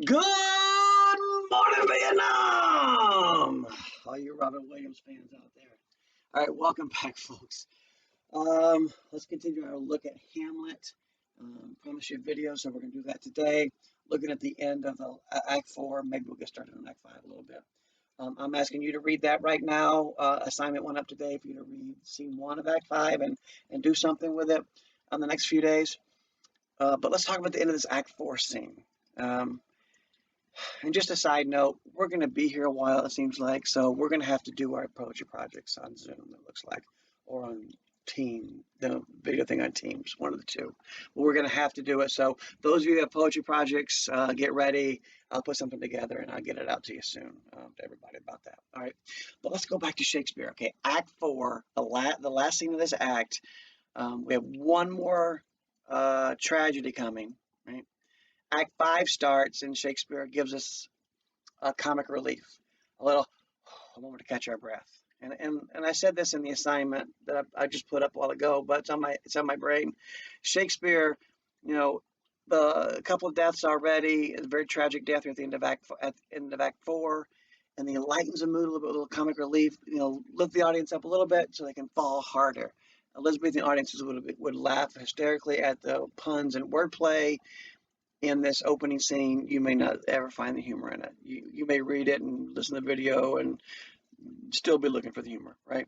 Good morning, Vietnam! All you Robin Williams fans out there. All right, welcome back, folks. Let's continue our look at Hamlet. Promise you a video, so we're going to do that today. Looking at the end of the Act 4. Maybe we'll get started on Act 5 a little bit. I'm asking you to read that right now. Assignment went up today for you to read Scene 1 of Act 5 and do something with it on the next few days. But let's talk about the end of this Act 4 scene. And just a side note, we're going to be here a while, it seems like, so we're going to have to do our poetry projects on Zoom, it looks like, or on Team, the video thing on Teams, one of the two. But we're going to have to do it. So those of you who have poetry projects, get ready. I'll put something together and I'll get it out to you soon, to everybody about that. All right. But let's go back to Shakespeare. Okay. Act 4, the last scene of this act. We have one more tragedy coming, right? Act 5 starts and Shakespeare gives us a comic relief, a moment to catch our breath. And I said this in the assignment that I just put up a while ago, but it's on my brain. Shakespeare, a couple of deaths already, a very tragic death at the end of Act 4, and he lightens the mood a little comic relief, lift the audience up a little bit so they can fall harder. Elizabethan audiences would laugh hysterically at the puns and wordplay in this opening scene. You may not ever find the humor in it. You may read it and listen to the video and still be looking for the humor, right?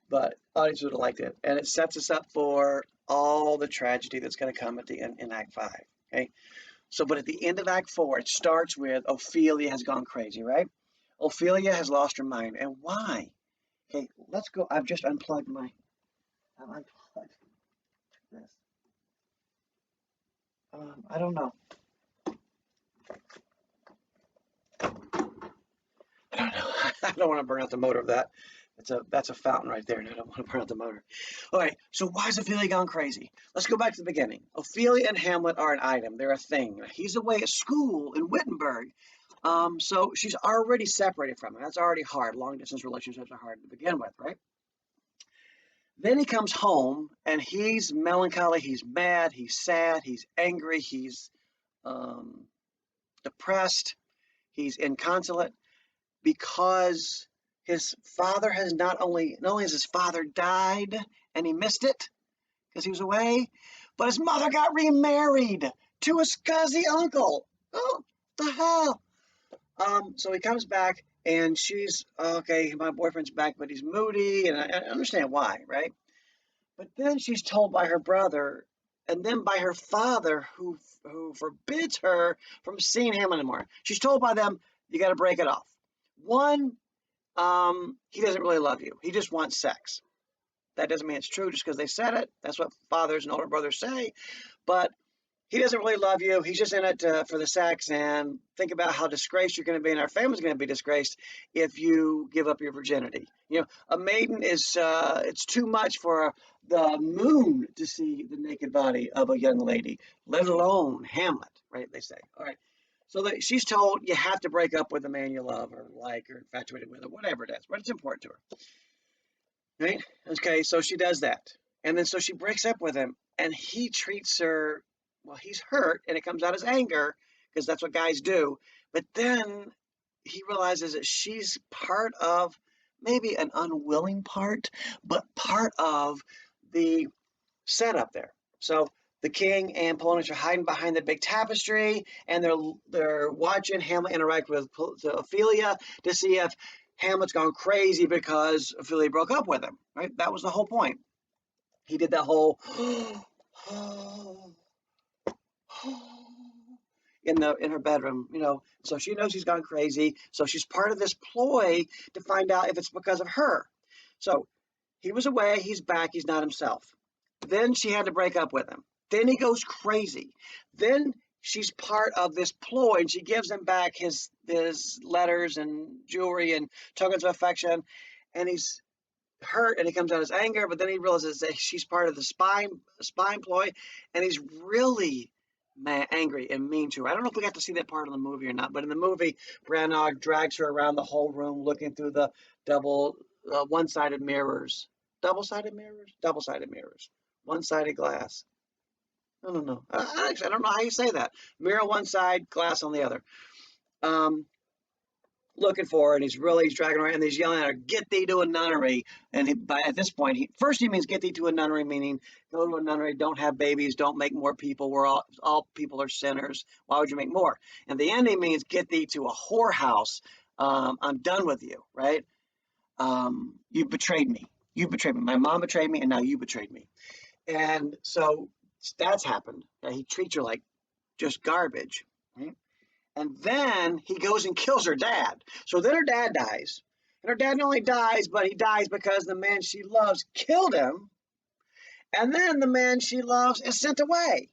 But audience would have liked it. And it sets us up for all the tragedy that's going to come at the end in Act 5, okay? But at the end of Act 4, it starts with Ophelia has gone crazy, right? Ophelia has lost her mind. And why? Okay, let's go. I've unplugged this. I don't know. I don't know. I don't want to burn out the motor of that. That's a fountain right there, and I don't want to burn out the motor. All right, so why is Ophelia gone crazy? Let's go back to the beginning. Ophelia and Hamlet are an item. They're a thing. He's away at school in Wittenberg. So she's already separated from him. That's already hard. Long-distance relationships are hard to begin with, right? Then he comes home, and he's melancholy. He's mad. He's sad. He's angry. He's depressed. He's inconsolate, because his father has not only has his father died and he missed it because he was away, but his mother got remarried to his scuzzy uncle. Oh, the hell! So he comes back and she's okay. My boyfriend's back, but he's moody, and I understand why, right? But then she's told by her brother, and then by her father, who forbids her from seeing him anymore. She's told by them, you got to break it off. One, he doesn't really love you. He just wants sex. That doesn't mean it's true just because they said it. That's what fathers and older brothers say. But he doesn't really love you. He's just in it for the sex. And think about how disgraced you're going to be, and our family's going to be disgraced if you give up your virginity. A maiden is, it's too much for the moon to see the naked body of a young lady, let alone Hamlet, right? They say. All right. So she's told you have to break up with the man you love or like or infatuated with or whatever it is, but it's important to her. Right? Okay, so she does that. And then so she breaks up with him, and he treats her, well, he's hurt, and it comes out as anger, because that's what guys do. But then he realizes that she's part of, maybe an unwilling part, but part of the setup there. So the king and Polonius are hiding behind the big tapestry, and they're watching Hamlet interact with Ophelia to see if Hamlet's gone crazy because Ophelia broke up with him. Right? That was the whole point. He did that whole in her bedroom, So she knows he's gone crazy. So she's part of this ploy to find out if it's because of her. So he was away. He's back. He's not himself. Then she had to break up with him. Then he goes crazy. Then she's part of this ploy, and she gives him back his letters and jewelry and tokens of affection, and he's hurt, and he comes out as anger, but then he realizes that she's part of the spine ploy, and he's really angry and mean to her. I don't know if we got to see that part of the movie or not, but in the movie, Branagh drags her around the whole room looking through the one-sided mirrors. Double-sided mirrors? Double-sided mirrors. One-sided glass. I don't know. Actually, I don't know how you say that. Mirror on one side, glass on the other. Um, Looking for her, and he's dragging her, and he's yelling at her, "Get thee to a nunnery!" And at this point, he means get thee to a nunnery, meaning go to a nunnery, don't have babies, don't make more people. We're all people are sinners. Why would you make more? And the ending means get thee to a whorehouse. I'm done with you, right? You betrayed me. You betrayed me. My mom betrayed me, and now you betrayed me. And so that's happened. He treats her like just garbage, right? And then he goes and kills her dad. So then her dad dies. And her dad not only dies, but he dies because the man she loves killed him. And then the man she loves is sent away.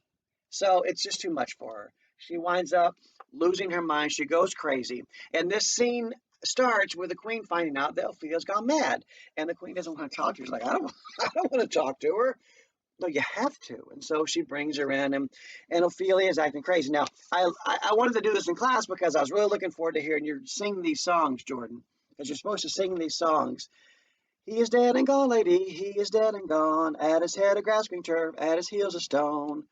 So it's just too much for her. She winds up losing her mind. She goes crazy. And this scene starts with the queen finding out that Ophelia's gone mad. And the queen doesn't want to talk to her. She's like, I don't want to talk to her. No, you have to. And so she brings her in, and Ophelia is acting crazy. Now, I wanted to do this in class because I was really looking forward to hearing you sing these songs, Jordan, because you're supposed to sing these songs. He is dead and gone, lady. He is dead and gone. At his head a grasping turf, at his heels a stone.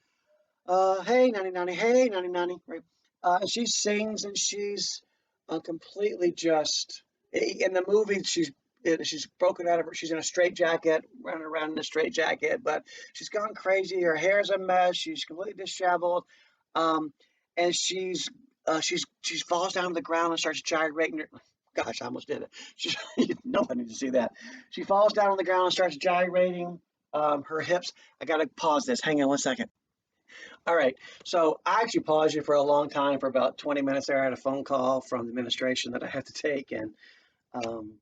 Hey, nanny, nanny, hey, nanny, nanny. Right. And she sings, and she's completely just in the movie. She's broken out of her. She's in a straitjacket, running around in a straitjacket, but she's gone crazy. Her hair's a mess. She's completely disheveled, um, and she falls down to the ground and starts gyrating. Gosh, I almost did it. Nobody needs to see that. She falls down on the ground and starts gyrating her hips. I gotta pause this. Hang on one second. All right. So I actually paused you for a long time, for about 20 minutes there. I had a phone call from the administration that I had to take, and um,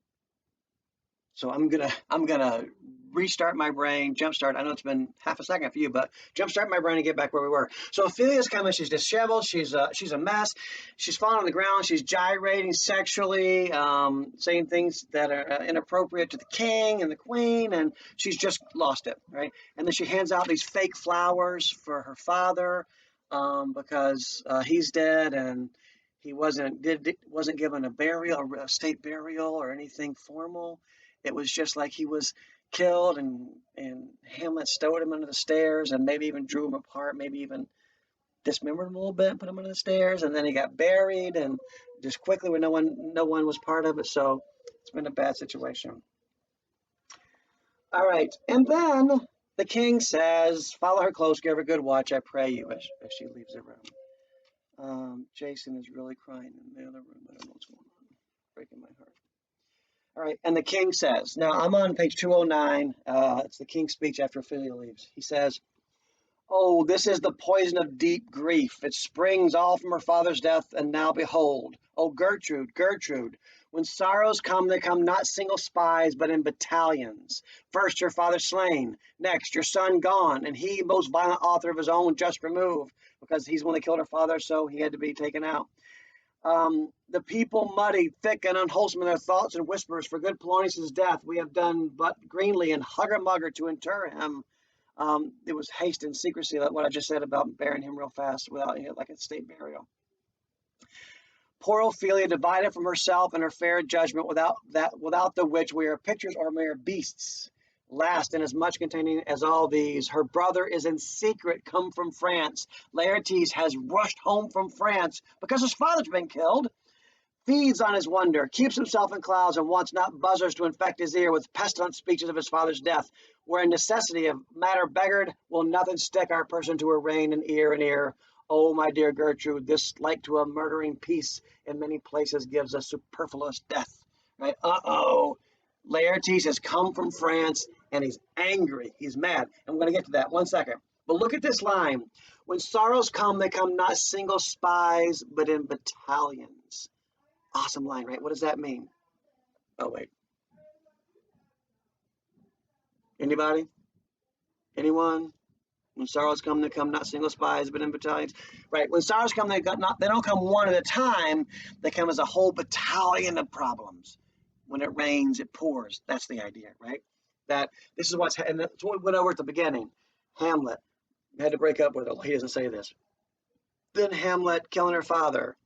so I'm gonna restart my brain, jumpstart. I know it's been half a second for you, but jumpstart my brain and get back where we were. So Ophelia's coming. She's disheveled. She's a mess. She's falling on the ground. She's gyrating sexually, saying things that are inappropriate to the king and the queen, and she's just lost it, right? And then she hands out these fake flowers for her father, because he's dead and he wasn't given a burial, a state burial, or anything formal. It was just like he was killed, and Hamlet stowed him under the stairs, and maybe even drew him apart, maybe even dismembered him a little bit, put him under the stairs, and then he got buried, and just quickly when no one was part of it. So it's been a bad situation. All right, and then the king says, "Follow her close, give her good watch, I pray you," as she leaves the room. Jason is really crying in the other room. I don't know what's going on. Breaking my heart. All right, and the king says, now I'm on page 209. It's the king's speech after Ophelia leaves. He says, "Oh, this is the poison of deep grief. It springs all from her father's death, and now behold, oh Gertrude, Gertrude, when sorrows come, they come not single spies, but in battalions. First your father slain, next your son gone, and he most violent author of his own just removed, because he's the one that killed her father, so he had to be taken out. The people muddy, thick, and unwholesome in their thoughts and whispers. For good Polonius' death, we have done but greenly and hugger mugger to inter him." It was haste and secrecy, like what I just said about burying him real fast without like a state burial. Poor Ophelia, divided from herself and her fair judgment, without the which we are pictures or mere beasts. Last, and as much containing as all these, her brother is in secret come from France. Laertes has rushed home from France because his father's been killed. Feeds on his wonder, keeps himself in clouds, and wants not buzzers to infect his ear with pestilent speeches of his father's death. Where in necessity of matter beggared, will nothing stick our person to her rein and ear and ear. Oh, my dear Gertrude, this like to a murdering peace in many places gives a superfluous death. Right? Laertes has come from France, and he's angry. He's mad. I'm going to get to that. 1 second. But look at this line. When sorrows come, they come not single spies, but in battalions. Awesome line, right? What does that mean? Oh, wait. Anybody? Anyone? When sorrows come, they come not single spies, but in battalions. Right. When sorrows come, they don't come one at a time. They come as a whole battalion of problems. When it rains, it pours. That's the idea, right? That this is and that's what we went over at the beginning. Hamlet had to break up with her. He doesn't say this. Then Hamlet killing her father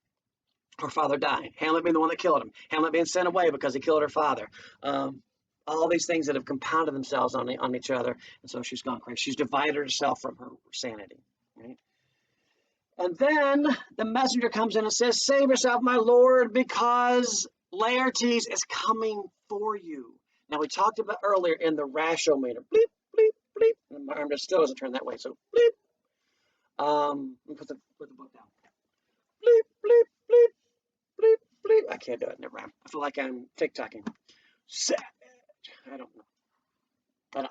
dying. Hamlet being the one that killed him. Hamlet being sent away because he killed her father. All these things that have compounded themselves on each other, and so she's gone crazy. She's divided herself from her sanity. And then the messenger comes in and says, "Save yourself, my lord, because Laertes is coming for you." Now, we talked about earlier in the rashometer. Bleep, bleep, bleep. And my arm just still doesn't turn that way, so bleep. Let me put the book down. Bleep, bleep, bleep, bleep, bleep. I can't do it. Never mind. I feel like I'm TikToking. Savage. I don't know.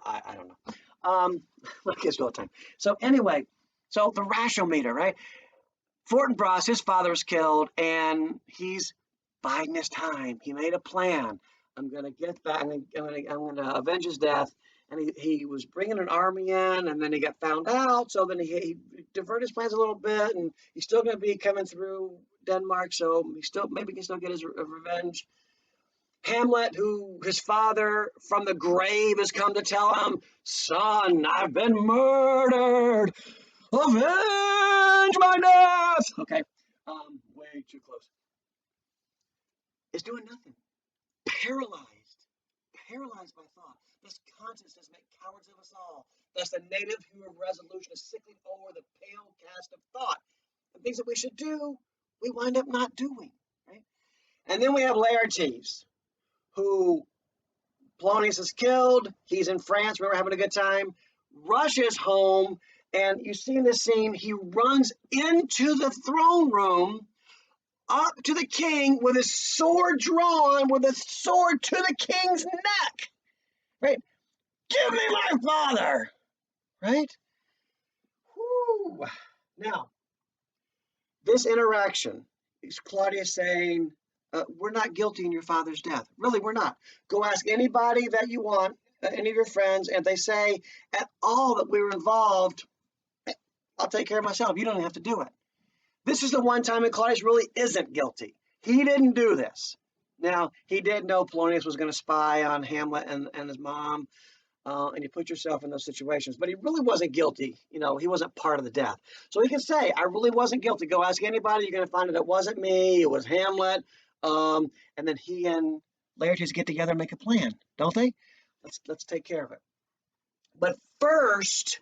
I don't know. I guess all the time. So anyway, so the rashometer, right? Fortinbras, his father was killed, and he's biding his time. He made a plan. I'm gonna get back. I'm gonna avenge his death. And he was bringing an army in, and then he got found out. So then he diverted his plans a little bit, and he's still gonna be coming through Denmark. So he still maybe can still get his revenge. Hamlet, who his father from the grave has come to tell him, "Son, I've been murdered. Avenge my death." Okay, way too close. Is doing nothing. Paralyzed. Paralyzed by thought. This consciousness make cowards of us all. Thus the native human resolution is sickling over the pale cast of thought. And things that we should do, we wind up not doing. Right? And then we have Laertes, who Polonius is killed. He's in France. Remember, having a good time. Rushes home. And you see in this scene, he runs into the throne room up to the king with his sword drawn, with a sword to the king's neck. Right? Give me my father. Right? Whew. Now, this interaction is Claudius saying, we're not guilty in your father's death. Really, we're not. Go ask anybody that you want, any of your friends, and they say at all that we were involved, I'll take care of myself. You don't have to do it. This is the one time that Claudius really isn't guilty. He didn't do this. Now, he did know Polonius was going to spy on Hamlet and his mom, and you put yourself in those situations. But he really wasn't guilty. You know, he wasn't part of the death. So he can say, I really wasn't guilty. Go ask anybody. You're going to find that it wasn't me. It was Hamlet. And then he and Laertes get together and make a plan, don't they? Let's take care of it. But first,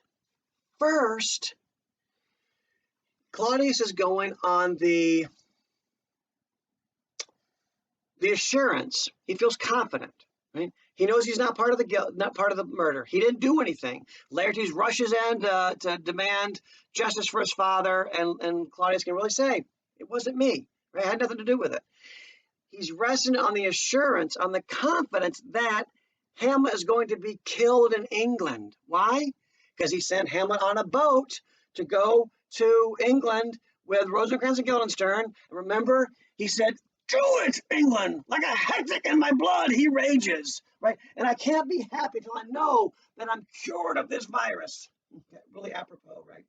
Claudius is going on the assurance. He feels confident. Right? He knows he's not part of the guilt, not part of the murder. He didn't do anything. Laertes rushes in to demand justice for his father, and Claudius can really say, it wasn't me. Right? It had nothing to do with it. He's resting on the assurance, on the confidence that Hamlet is going to be killed in England. Why? Because he sent Hamlet on a boat to go to England with Rosencrantz and Guildenstern. Remember, he said, "Do it, England! Like a heretic in my blood, he rages." Right? And I can't be happy till I know that I'm cured of this virus. Okay, really apropos, right?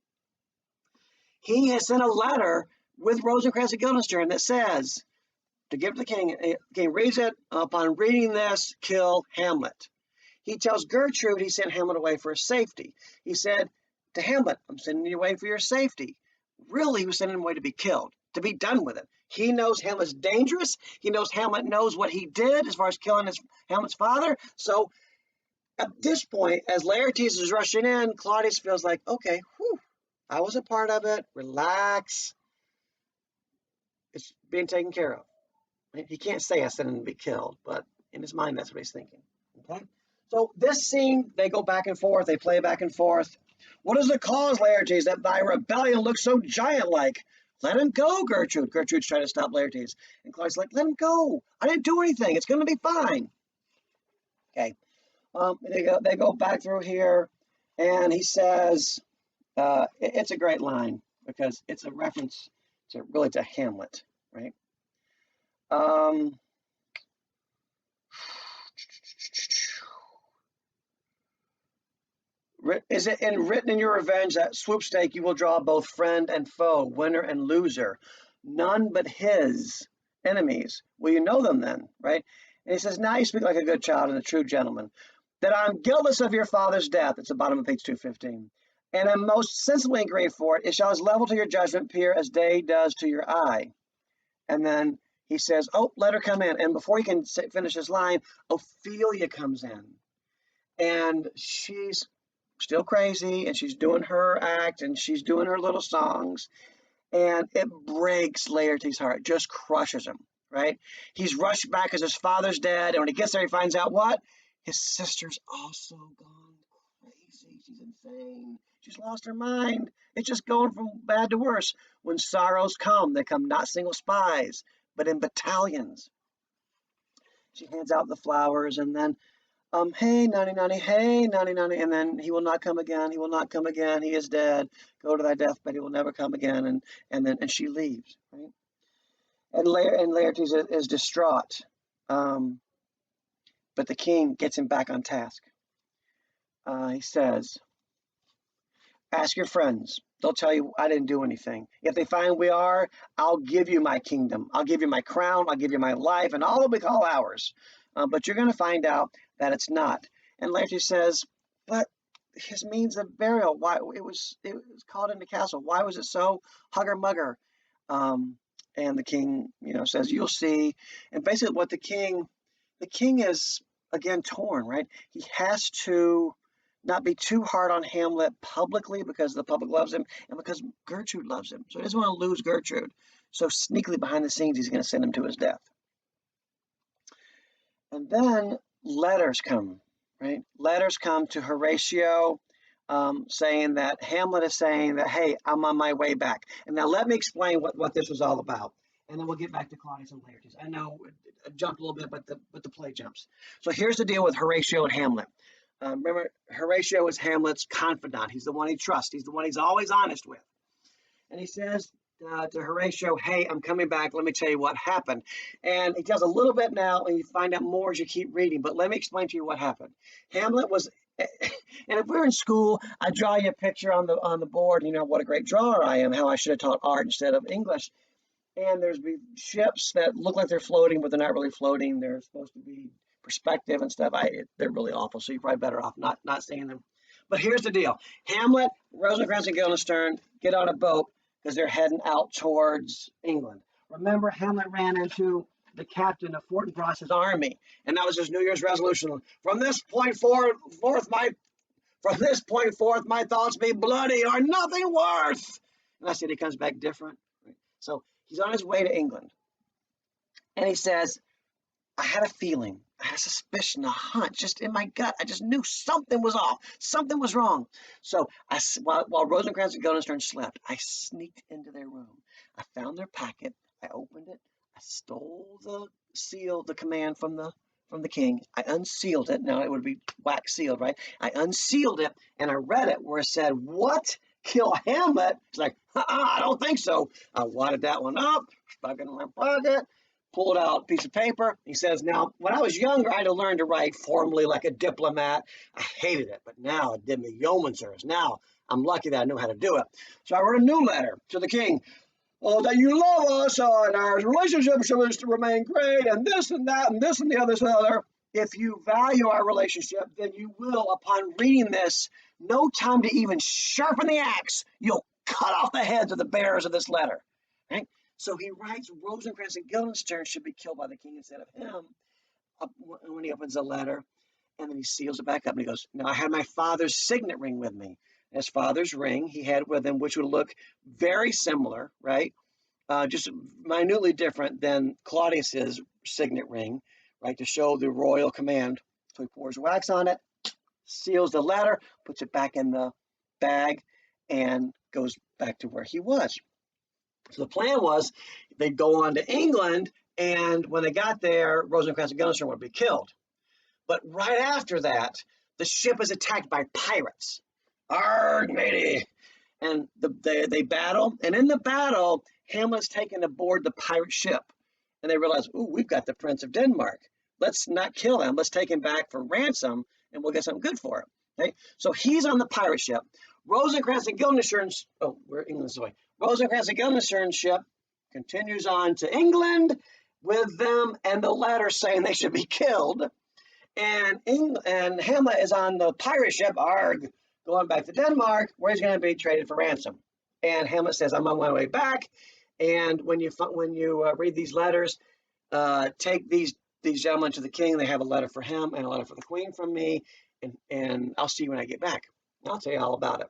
He has sent a letter with Rosencrantz and Guildenstern that says, to give to the king, king reads it, upon reading this, kill Hamlet. He tells Gertrude he sent Hamlet away for his safety. He said to Hamlet, I'm sending you away for your safety. Really, he was sending him away to be killed, to be done with it. He knows Hamlet's dangerous. He knows Hamlet knows what he did as far as killing Hamlet's father. So at this point, as Laertes is rushing in, Claudius feels like, okay, whew, I was a part of it. Relax. It's being taken care of. He can't say I sent him to be killed, but in his mind, that's what he's thinking. Okay. So this scene, they go back and forth. They play back and forth. What is the cause, Laertes, that thy rebellion looks so giant-like? Let him go, Gertrude. Gertrude's trying to stop Laertes. And Claudius like, let him go. I didn't do anything. It's going to be fine. Okay. They go back through here, and he says, it's a great line because it's a reference to really to Hamlet, right? Is it written in your revenge that swoopstake you will draw both friend and foe, winner and loser, none but his enemies? Will you know them then, right? And he says, now you speak like a good child and a true gentleman, that I'm guiltless of your father's death. It's the bottom of page 215. And am most sensibly grieved for it. It shall as level to your judgment peer as day does to your eye. And then he says, oh, let her come in. And before he can finish his line, Ophelia comes in. And she's still crazy, and she's doing her act, and she's doing her little songs. and it breaks Laertes' heart, just crushes him, right? He's rushed back because his father's dead, and when he gets there, he finds out what? His sister's also gone crazy. She's insane. She's lost her mind. It's just going from bad to worse. When sorrows come, they come not single spies, but in battalions. She hands out the flowers, and then hey, Nani Nani, hey, Nani Nani, and then he will not come again, he will not come again, he is dead, go to thy deathbed, he will never come again, and she leaves, right? And Laertes is distraught, um, but the king gets him back on task. He says, ask your friends. They'll tell you I didn't do anything. If they find we are, I'll give you my kingdom. I'll give you my crown. I'll give you my life, and all will be called ours. But you're going to find out that it's not. And Laertes says, but his means of burial, why it was called in the castle. Why was it so hugger mugger? And the king, says, you'll see. And basically, what the king is again torn, right? He has to not be too hard on Hamlet publicly because the public loves him and because Gertrude loves him. So he doesn't want to lose Gertrude. So sneakily behind the scenes, he's going to send him to his death. And then letters come, right? Letters come to Horatio saying that Hamlet is saying that, hey, I'm on my way back. And now let me explain what this was all about. And then we'll get back to Claudius and Laertes. I know it jumped a little bit, but the play jumps. So here's the deal with Horatio and Hamlet. Remember, Horatio is Hamlet's confidant. He's the one he trusts. He's the one he's always honest with. And he says to Horatio, hey, I'm coming back. Let me tell you what happened. And he tells a little bit now, and you find out more as you keep reading. But let me explain to you what happened. Hamlet was, and if we're in school, I draw you a picture on the board. You know what a great drawer I am, how I should have taught art instead of English. And there's ships that look like they're floating, but they're not really floating. They're supposed to be perspective and stuff. They're really awful, so you're probably better off not seeing them. But here's the deal. Hamlet, Rosencrantz, and Guildenstern get on a boat because they're heading out towards England. Remember, Hamlet ran into the captain of Fortinbras's army, and that was his New Year's resolution. From this point forth, my thoughts be bloody or nothing worth. And I said he comes back different. So he's on his way to England, and he says, I had a feeling, I had a suspicion, a hunch, just in my gut. I just knew something was off. Something was wrong. So while Rosencrantz and Guildenstern slept, I sneaked into their room. I found their packet. I opened it. I stole the seal, the command from the king. I unsealed it. Now it would be wax sealed, right? I unsealed it, and I read it where it said, what? Kill Hamlet? It's like, I don't think so. I wadded that one up, stuck it in my pocket, pulled out a piece of paper. He says, now, when I was younger, I had to learn to write formally like a diplomat. I hated it, but now it did me yeoman service. Now I'm lucky that I knew how to do it. So I wrote a new letter to the king. Oh, that you love us and our relationship should remain great, and this and that, and this and the other. If you value our relationship, then you will, upon reading this, no time to even sharpen the axe, you'll cut off the heads of the bearers of this letter. Right? So he writes Rosencrantz and Guildenstern should be killed by the king instead of him when he opens the letter. And then he seals it back up and he goes, now I had my father's signet ring with me. His father's ring he had with him, which would look very similar, right? Just minutely different than Claudius's signet ring, right? To show the royal command. So he pours wax on it, seals the letter, puts it back in the bag, and goes back to where he was. So the plan was they'd go on to England, and when they got there, Rosencrantz and Guildenstern would be killed. But right after that, the ship is attacked by pirates. Arg, matey! And they battle, and in the battle, Hamlet's taken aboard the pirate ship. And they realize, ooh, we've got the Prince of Denmark. Let's not kill him. Let's take him back for ransom, and we'll get something good for him. Okay? So he's on the pirate ship. Rosencrantz and Guildenstern's, we're England's way. Rosencrantz and Guildenstern's ship continues on to England with them and the letter saying they should be killed. And Hamlet is on the pirate ship, arg, going back to Denmark, where he's going to be traded for ransom. And Hamlet says, I'm on my way back. And when you read these letters, take these gentlemen to the king. They have a letter for him and a letter for the queen from me. And I'll see you when I get back. I'll tell you all about it.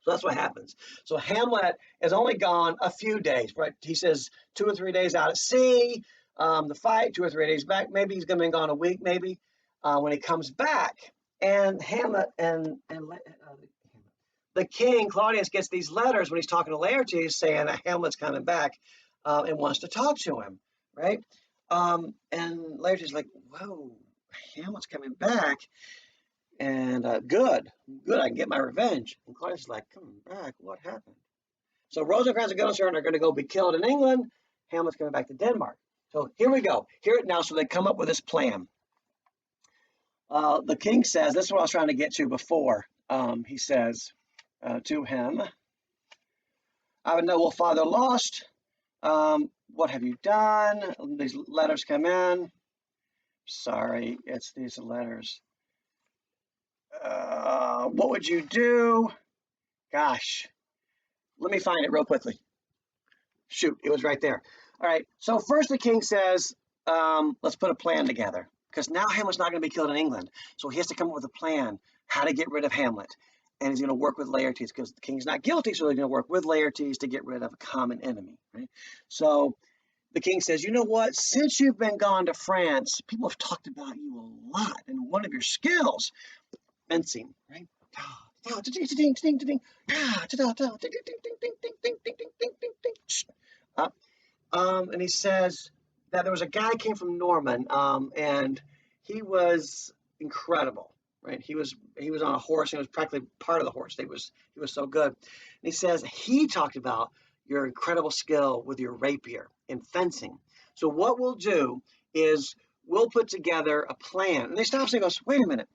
So that's what happens. So Hamlet is only gone a few days, right? He says 2 or 3 days out at sea, the fight, 2 or 3 days back. Maybe he's going to be gone a week, maybe when he comes back. And Hamlet and the king, Claudius, gets these letters when he's talking to Laertes saying that Hamlet's coming back and wants to talk to him, right? And Laertes is like, whoa, Hamlet's coming back. And good, I can get my revenge. And Claudius is like, coming back, what happened? So Rosencrantz and Guildenstern are going to go be killed in England. Hamlet's coming back to Denmark. So here we go. Here now, so they come up with this plan. The king says, this is what I was trying to get to before. He says to him, I have a noble father lost. What have you done? These letters come in. Sorry, it's these letters. What would you do? Gosh, let me find it real quickly. Shoot, it was right there. All right, so first the king says, let's put a plan together, because now Hamlet's not going to be killed in England. So he has to come up with a plan how to get rid of Hamlet. And he's going to work with Laertes, because the king's not guilty, so he's going to work with Laertes to get rid of a common enemy. Right? So the king says, you know what? Since you've been gone to France, people have talked about you a lot, and one of your skills, fencing, right? And he says that there was a guy came from Norman, and he was incredible, right? He was on a horse, and he was practically part of the horse. He was so good. And he says he talked about your incredible skill with your rapier in fencing. So what we'll do is we'll put together a plan. And he stops and goes, wait a minute.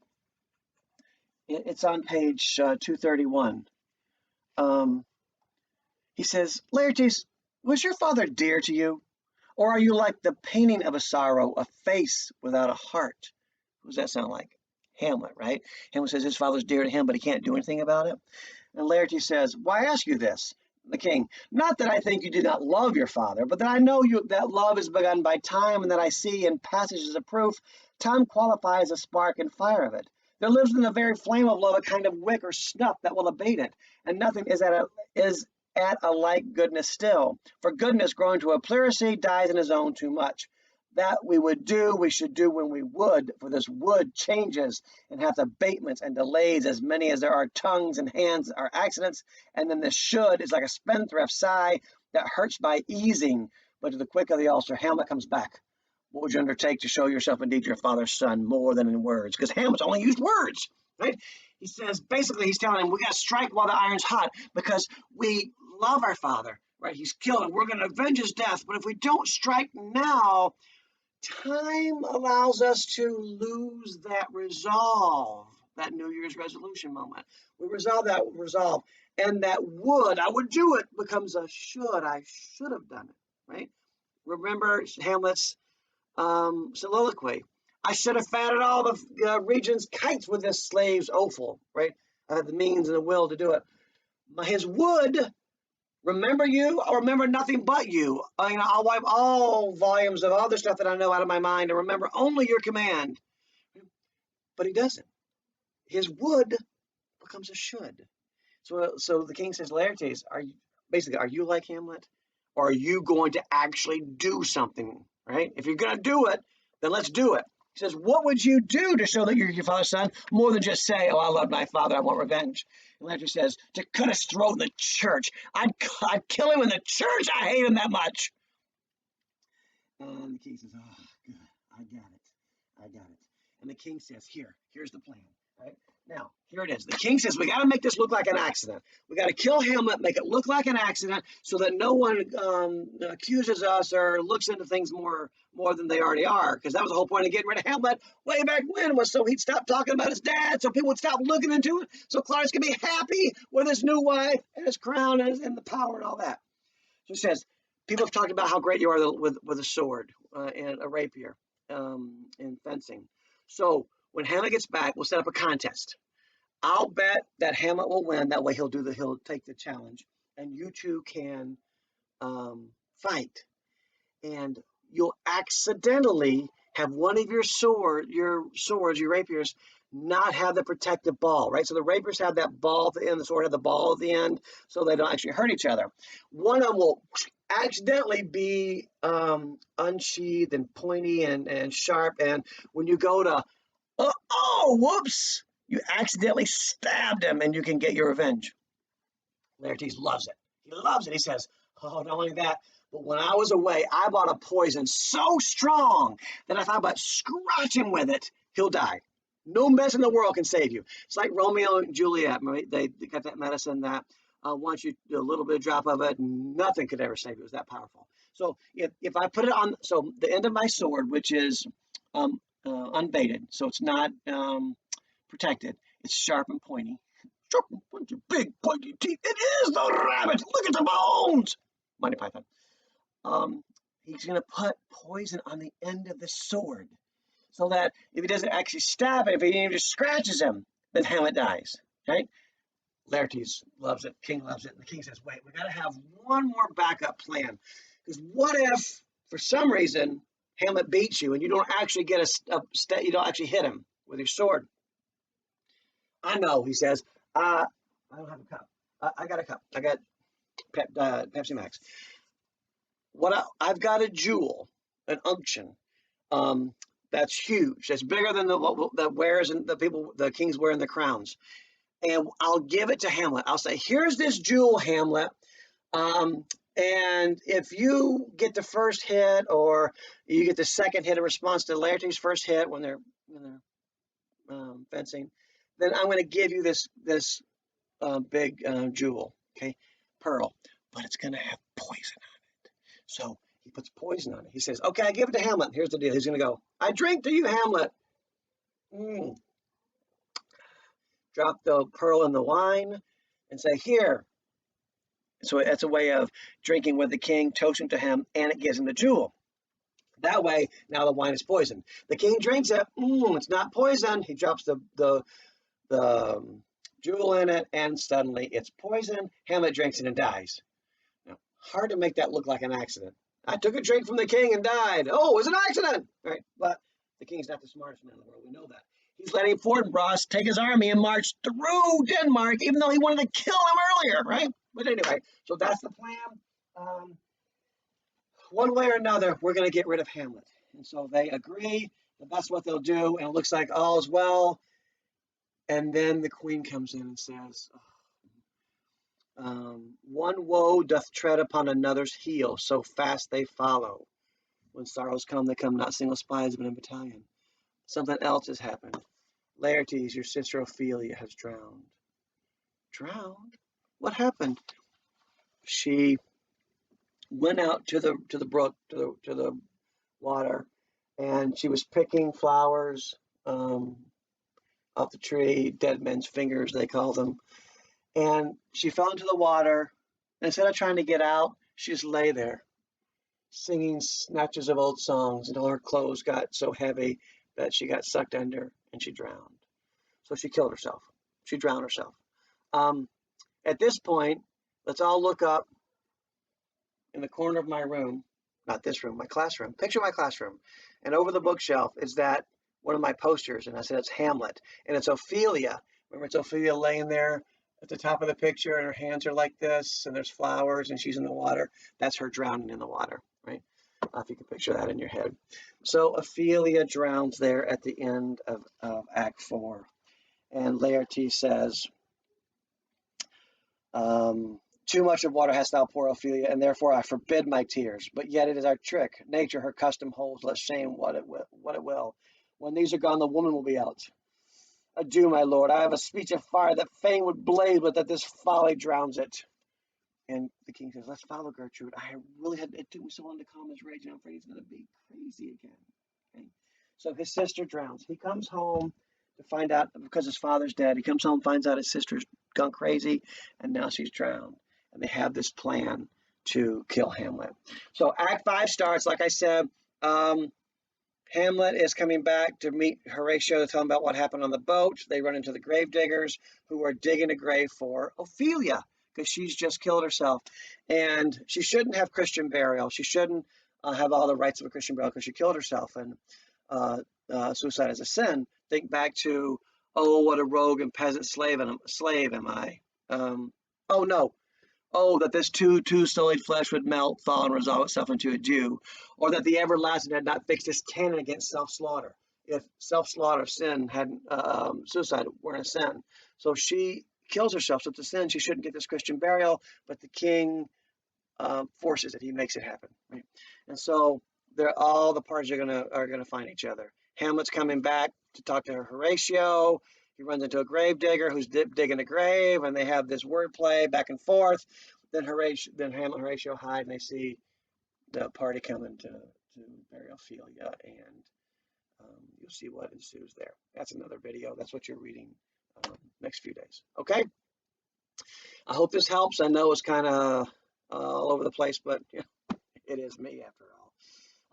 It's on page 231. He says, Laertes, was your father dear to you? Or are you like the painting of a sorrow, a face without a heart? What does that sound like? Hamlet, right? Hamlet says his father's dear to him, but he can't do anything about it. And Laertes says, why ask you this? The king, not that I think you did not love your father, but that I know you that love is begun by time, and that I see in passages of proof, time qualifies a spark and fire of it. There lives in the very flame of love a kind of wick or snuff that will abate it, and nothing is at a like goodness still. For goodness growing to a pleurisy dies in his own too much. That we should do when we would, for this would changes and hath abatements and delays as many as there are tongues and hands are accidents, and then the should is like a spendthrift sigh that hurts by easing, but to the quick of the ulcer, Hamlet comes back. What would you undertake to show yourself indeed your father's son more than in words? Because Hamlet's only used words, right? He says, basically, he's telling him, we got to strike while the iron's hot because we love our father, right? He's killed and we're going to avenge his death. But if we don't strike now, time allows us to lose that resolve, that New Year's resolution moment. We resolve that resolve. And that I would do it, becomes a should. I should have done it, right? Remember Hamlet's soliloquy. I should have fatted all the regent's kites with this slave's offal, right? I had the means and the will to do it. His would remember you or remember nothing but you. I'll wipe all volumes of other stuff that I know out of my mind and remember only your command. But he doesn't. His would becomes a should. So the king says, Laertes, are you like Hamlet? Or are you going to actually do something, right? If you're going to do it, then let's do it. He says, what would you do to show that you're your father's son, more than just say, oh, I love my father, I want revenge? And Laertes says, to cut his throat in the church. I'd kill him in the church. I hate him that much. And the king says, oh, good. I got it. And the king says, here's the plan, right? Now, here it is. The king says, we got to make this look like an accident. We got to kill Hamlet, make it look like an accident so that no one accuses us or looks into things more than they already are. Because that was the whole point of getting rid of Hamlet way back when, was so he'd stop talking about his dad, so people would stop looking into it, so Claudius could be happy with his new wife and his crown and the power and all that. So he says, people have talked about how great you are with a sword and a rapier in fencing. So when Hamlet gets back, we'll set up a contest. I'll bet that Hamlet will win. That way he'll take the challenge, and you two can fight. And you'll accidentally have one of your rapiers, not have the protective ball, right? So the rapiers have that ball at the end, the sword had the ball at the end, so they don't actually hurt each other. One of them will accidentally be unsheathed and pointy and sharp, and when you go to, oh, whoops, you accidentally stabbed him, and you can get your revenge. Laertes loves it. He loves it. He says, oh, not only that, but when I was away, I bought a poison so strong that if I but scratch him with it, he'll die. No medicine in the world can save you. It's like Romeo and Juliet. Right? They got that medicine that once you do a little bit of drop of it, nothing could ever save you. It was that powerful. So if I put it on, so the end of my sword, which is unbaited, so it's not protected, it's sharp and pointy. Sharp and pointy, big pointy teeth. It is the rabbit. Look at the bones. Monty Python. He's going to put poison on the end of the sword so that if he doesn't actually stab it, if he even just scratches him, then Hamlet dies. Right? Laertes loves it. King loves it. And the king says, wait, we got to have one more backup plan. Because what if, for some reason, Hamlet beats you and you don't actually get you don't actually hit him with your sword? I know, he says. I don't have a cup. I got a cup. I got Pepsi Max. I've got a jewel, an unction, that's huge. That's bigger than the wears and the kings wear in the crowns. And I'll give it to Hamlet. I'll say, here's this jewel, Hamlet. And if you get the first hit, or you get the second hit in response to Laertes' first hit when they're fencing, then I'm going to give you this big jewel, okay, pearl, but it's going to have poison on it. So he puts poison on it. He says, okay, I give it to Hamlet. Here's the deal. He's going to go, I drink to you, Hamlet. Drop the pearl in the wine and say, here. So that's a way of drinking with the king, toasting to him, and it gives him the jewel. That way, now the wine is poisoned. The king drinks it. It's not poison. He drops the jewel in it, and suddenly it's poison. Hamlet drinks it and dies. Now, hard to make that look like an accident. I took a drink from the king and died. Oh, it was an accident, right? But the king's not the smartest man in the world. We know that. He's letting Fortinbras take his army and march through Denmark, even though he wanted to kill him earlier, right? But anyway, so that's the plan. One way or another, we're going to get rid of Hamlet. And so they agree that that's what they'll do, and it looks like all is well. And then the queen comes in and says, one woe doth tread upon another's heel, so fast they follow. When sorrows come, they come not single spies, but in battalion. Something else has happened. Laertes, your sister Ophelia, has drowned. Drowned? What happened? She went out to the brook, to the water, and she was picking flowers off the tree, dead men's fingers, they call them. And she fell into the water, and instead of trying to get out, she just lay there, singing snatches of old songs until her clothes got so heavy that she got sucked under and she drowned. So she killed herself. She drowned herself. At this point, let's all look up in the corner of my room, not this room, my classroom. Picture my classroom. And over the bookshelf is that one of my posters, and I said it's Hamlet, and it's Ophelia. Remember, it's Ophelia laying there at the top of the picture, and her hands are like this, and there's flowers, and she's in the water. That's her drowning in the water, right? If you can picture that in your head. So Ophelia drowns there at the end of Act 4. And Laertes says, too much of water hast thou poured, Ophelia, and therefore I forbid my tears. But yet it is our trick. Nature her custom holds, let shame what it will. When these are gone, the woman will be out. Adieu, my lord. I have a speech of fire that fain would blaze, but that this folly drowns it. And the king says, let's follow Gertrude. It took me so long to calm his rage, and I'm afraid he's going to be crazy again. Okay? So his sister drowns. He comes home to find out, because his father's dead, he comes home, finds out his sister's gone crazy, and now she's drowned. And they have this plan to kill Hamlet. So Act 5 starts, like I said, Hamlet is coming back to meet Horatio to tell him about what happened on the boat. They run into the gravediggers who are digging a grave for Ophelia, because she's just killed herself. And she shouldn't have Christian burial. She shouldn't have all the rights of a Christian burial because she killed herself. And suicide is a sin. Think back to Oh, what a rogue and peasant slave am I. Oh no. Oh, that this too sullied flesh would melt, thaw, and resolve itself into a dew, or that the everlasting had not fixed his canon against self-slaughter. If self-slaughter, sin hadn't, suicide weren't a sin, so she kills herself. So it's a sin. She shouldn't get this Christian burial, but the king forces it. He makes it happen, right? And so they're all the parties are gonna find each other. Hamlet's coming back to talk to Horatio. He runs into a grave digger who's digging a grave, and they have this wordplay back and forth. Then Hamlet and Horatio hide, and they see the party coming to bury Ophelia, and you'll see what ensues there. That's another video. That's what you're reading next few days. Okay. I hope this helps. I know it's kind of all over the place, but yeah, it is me after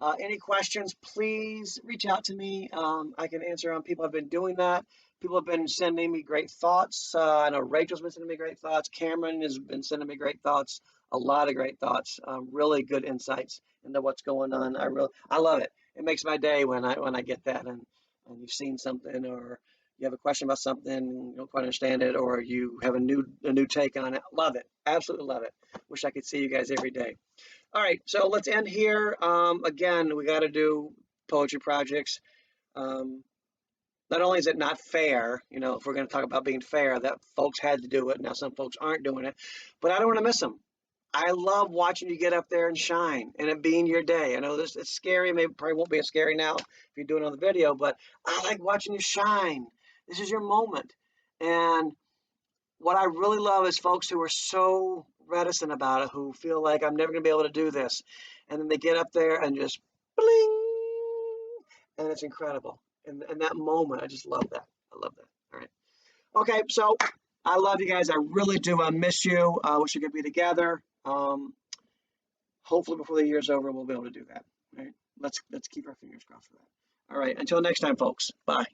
all. Any questions, please reach out to me. I can answer them. People have been doing that. People have been sending me great thoughts. I know Rachel's been sending me great thoughts. Cameron has been sending me great thoughts. A lot of great thoughts. Really good insights into what's going on. I love it. It makes my day when I get that and you've seen something or you have a question about something, you don't quite understand it, or you have a new take on it. Love it. Absolutely love it. Wish I could see you guys every day. All right, so let's end here. Again, we got to do poetry projects. Not only is it not fair, if we're going to talk about being fair, that folks had to do it. Now some folks aren't doing it, but I don't want to miss them. I love watching you get up there and shine and it being your day. I know this it's scary. Maybe probably won't be as scary now if you do it on the video, but I like watching you shine. This is your moment. And what I really love is folks who are so reticent about it, who feel like I'm never going to be able to do this. And then they get up there and just bling, and it's incredible. And that moment, I just love that. I love that. All right. Okay, so I love you guys. I really do. I miss you. I wish we could be together. Hopefully before the year's over, we'll be able to do that. All right. Let's keep our fingers crossed for that. All right. Until next time, folks. Bye.